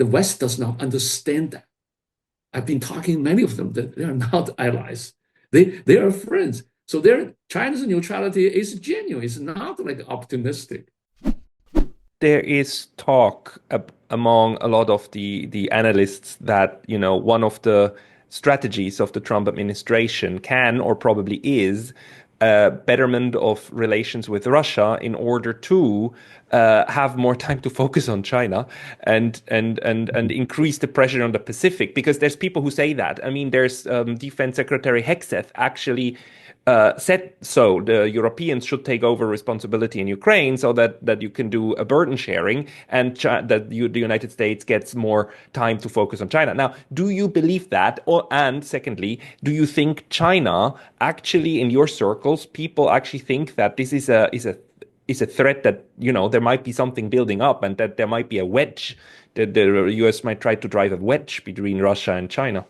the West does not understand that. I've been talking to many of them that they are not allies. They are friends. So China's neutrality is genuine. It's not like optimistic. There is talk among a lot of the analysts that, one of the strategies of the Trump administration can or probably is betterment of relations with Russia in order to have more time to focus on China and increase the pressure on the Pacific. Because there's people who say that. I mean, there's Defense Secretary Hegseth actually said so. The Europeans should take over responsibility in Ukraine so that you can do a burden sharing and the United States gets more time to focus on China. Now, do you believe that? And secondly, do you think China actually in your circles, people actually think that this is a threat that, there might be something building up and that there might be a wedge, that the US might try to drive a wedge between Russia and China?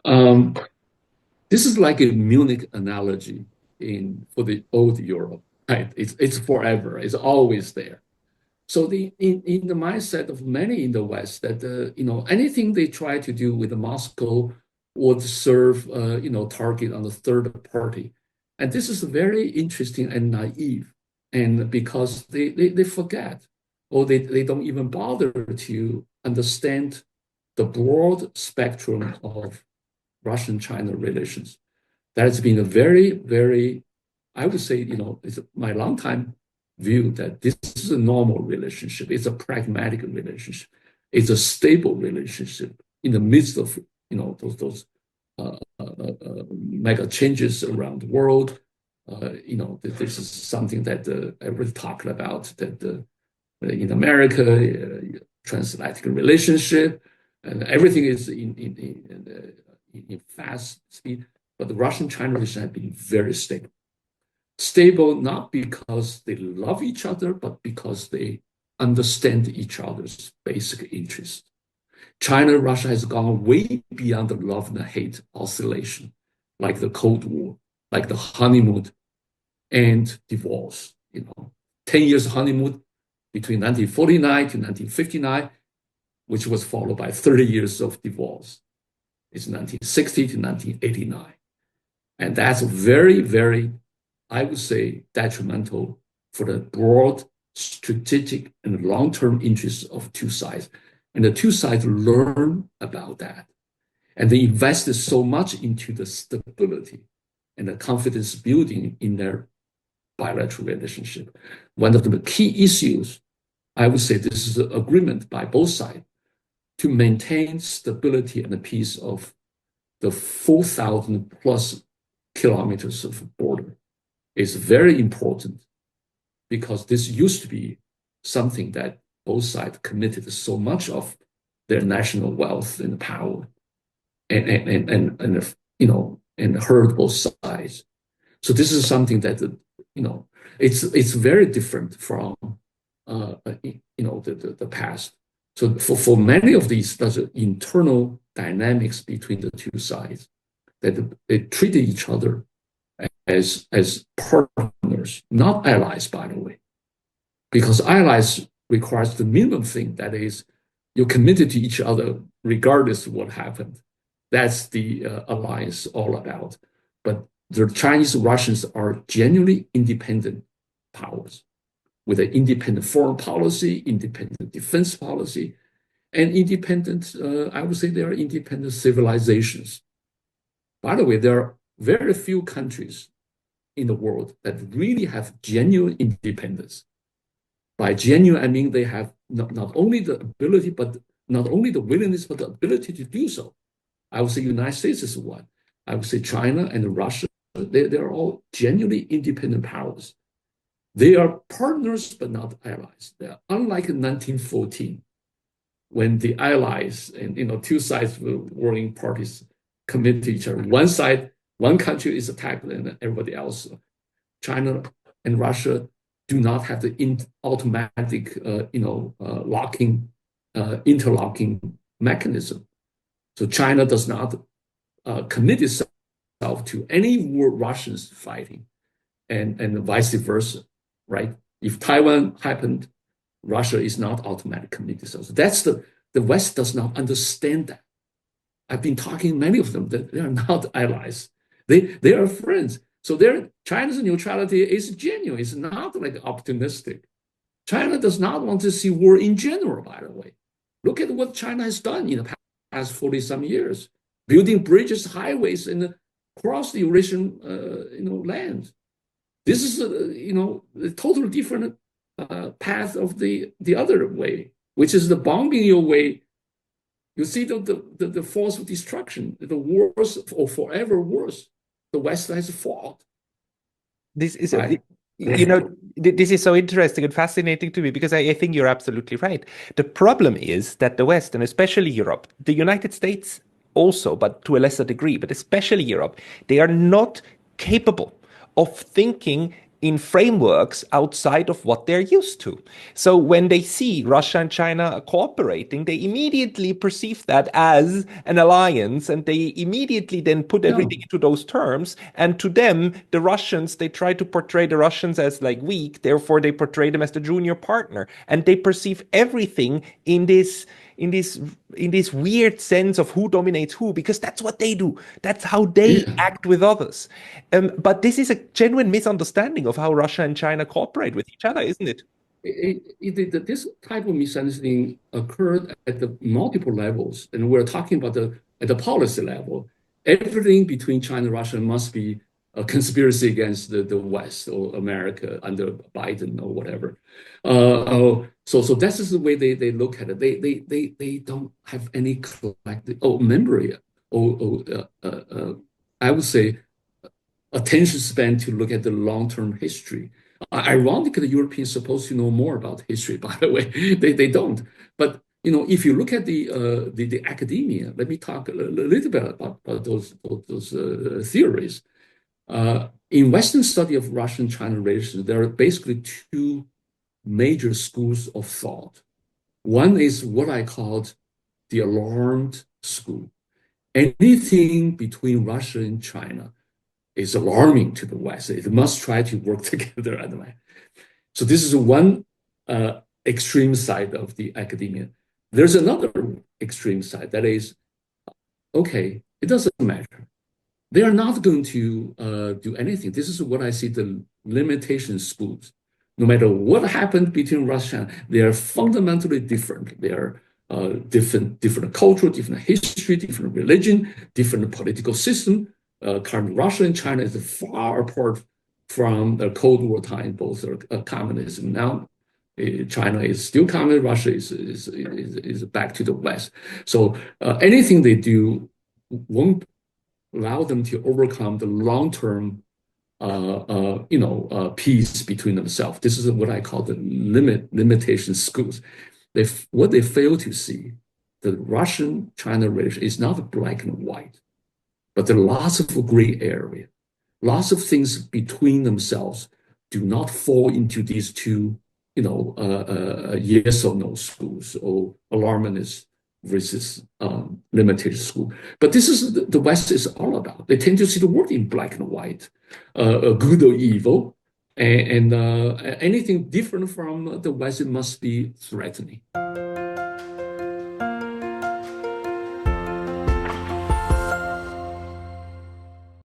Um, this is like a Munich analogy for the old Europe. Right? It's forever. It's always there. So in the mindset of many in the West that anything they try to do with Moscow would serve target on the third party, and this is very interesting and naive, and because they forget or they don't even bother to understand the broad spectrum of Russian-China relations. That has been a very, very, I would say, it's my long time view that this is a normal relationship. It's a pragmatic relationship. It's a stable relationship in the midst of those mega changes around the world. This is something that everybody talking about that in America, transatlantic relationship, and everything is in fast speed. But the Russian-China relationship has been very stable. Stable not because they love each other, but because they understand each other's basic interests. China and Russia has gone way beyond the love and hate oscillation, like the Cold War, like the honeymoon and divorce. 10 years honeymoon between 1949 to 1959, which was followed by 30 years of divorce. It's 1960 to 1989. And that's very, very, I would say, detrimental for the broad strategic and long-term interests of two sides. And the two sides learn about that. And they invested so much into the stability and the confidence building in their bilateral relationship. One of the key issues, I would say this is an agreement by both sides to maintain stability and the peace of the 4,000 plus kilometers of border is very important because this used to be something that both sides committed so much of their national wealth and power and hurt both sides. So this is something that it's very different from the past. So for many of these, there's internal dynamics between the two sides that they treated each other as partners, not allies, by the way, because allies requires the minimum thing, that is, you're committed to each other regardless of what happened. That's the alliance all about. But the Chinese and Russians are genuinely independent powers with an independent foreign policy, independent defense policy, and independent, I would say they are independent civilizations. By the way, there are very few countries in the world that really have genuine independence. By genuine, I mean they have not only the ability, but not only the willingness, but the ability to do so. I would say the United States is one. I would say China and Russia, they're all genuinely independent powers. They are partners, but not allies. They're unlike in 1914, when the allies and two sides were warring parties commit to each other. One side, one country is attacked, and everybody else. China and Russia do not have the automatic, interlocking mechanism. So China does not commit itself to any war Russians fighting, and vice versa, right? If Taiwan happened, Russia is not automatically dissociated. That's the West does not understand that. I've been talking to many of them that they are not allies. They are friends. So China's neutrality is genuine. It's not like optimistic. China does not want to see war in general, by the way. Look at what China has done in the past 40 some years, building bridges, highways across the Eurasian land. This is a totally different path of the other way, which is the bombing your way. You see the force of destruction, the wars or forever wars the West has fought. This is, right? this is so interesting and fascinating to me because I think you're absolutely right. The problem is that the West, and especially Europe, the United States also, but to a lesser degree, but especially Europe, they are not capable of thinking in frameworks outside of what they're used to. So when they see Russia and China cooperating, they immediately perceive that as an alliance, and they immediately then put everything into those terms. And to them, the Russians, they try to portray the Russians as like weak, therefore they portray them as the junior partner. And they perceive everything in this weird sense of who dominates who, because that's what they do. That's how they act with others. But this is a genuine misunderstanding of how Russia and China cooperate with each other, isn't it? This type of misunderstanding occurred at the multiple levels, and we're talking about at the policy level. Everything between China and Russia must be a conspiracy against the West or America under Biden or whatever. So this is the way they look at it. They don't have any collective memory or I would say attention span to look at the long-term history. Ironically, the Europeans are supposed to know more about history, by the way. They don't. But if you look at the academia, let me talk a little bit about those theories. In Western study of Russian-China relations, there are basically two major schools of thought. One is what I called the alarmed school. Anything between Russia and China is alarming to the West. It must try to work together. So this is one extreme side of the academia. There's another extreme side that is, okay, it doesn't matter. They are not going to do anything. This is what I see the limitation schools. No matter what happened between Russia and China, they are fundamentally different. They are different culture, different history, different religion, different political system. Current Russia and China is far apart from the Cold War time. Both are communism. Now China is still communist. Russia is back to the West. So anything they do won't allow them to overcome the long-term peace between themselves. This is what I call the limitation schools. What they fail to see, the Russian-China relation is not black and white, but there are lots of gray area. Lots of things between themselves do not fall into these two, yes or no schools or alarmist versus limited school. But this is the West is all about. They tend to see the world in black and white, good or evil, and anything different from the West must be threatening.